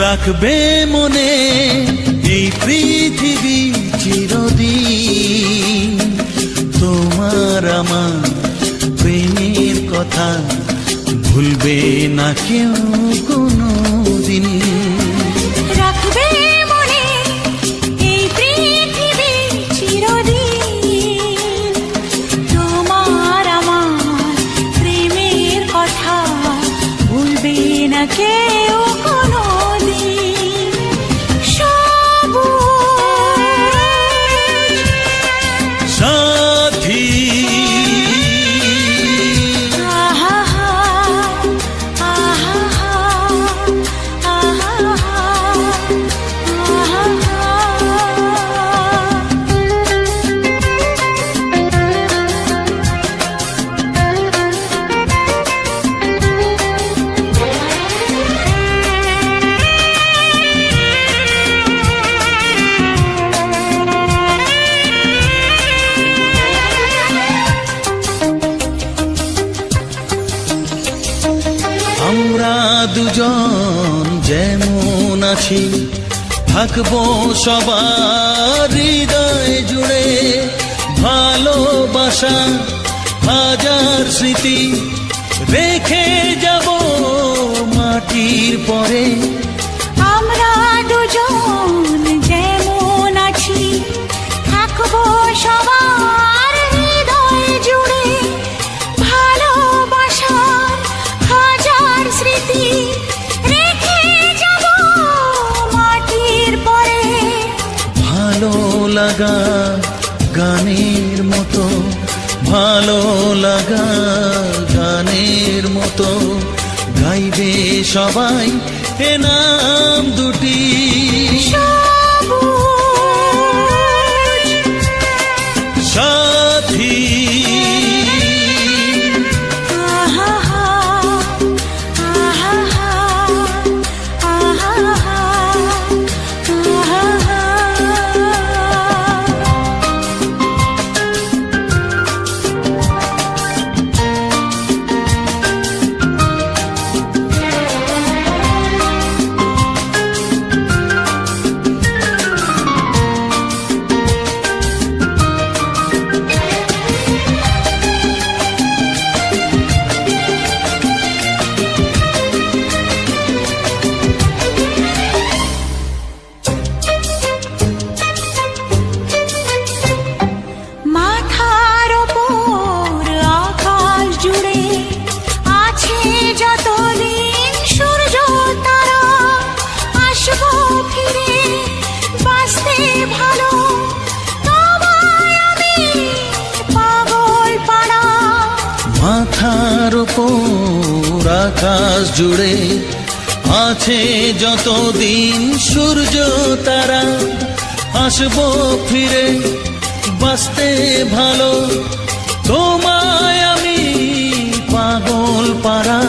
রাখবে মনে এই পৃথিবী চিরদিন, তোমার আমার প্রেমের কথা ভুলবে না কেউ কোনোদিন। রাখবে মনে এই পৃথিবী চিরদিন, তোমার আমার প্রেমের কথা ভুলবে না কেউ কোনোদিন। সবুজ সাথী আমরা দুজন যেমন আছি, থাকবো সবার হৃদয় জুড়ে। ভালোবাসা হাজার স্মৃতি রেখে যাব মাটির পরে। আমরা দুজন যেমন আছি, থাকবো সবার হৃদয় জুড়ে। ভালোবাসার হাজার স্মৃতি রেখে যাব মাটির পরে। ভালো লাগা গানের মতো, ভালো লাগা গানের মতো গাইবে সবাই এ নাম দুটি। সবুজ সাথী মাথার ওপর আকাশ জুড়ে আছে যতদিন সূর্য তারা। আসবো ফিরে বাঁচতে ভালো, তোমায় আমি পাগল পাড়া। মাথার উপর আকাশ জুড়ে আছে যতদিন সূর্য তারা। আসবো ফিরে বাঁচতে ভালো, তোমায় আমি পাগল পাড়া।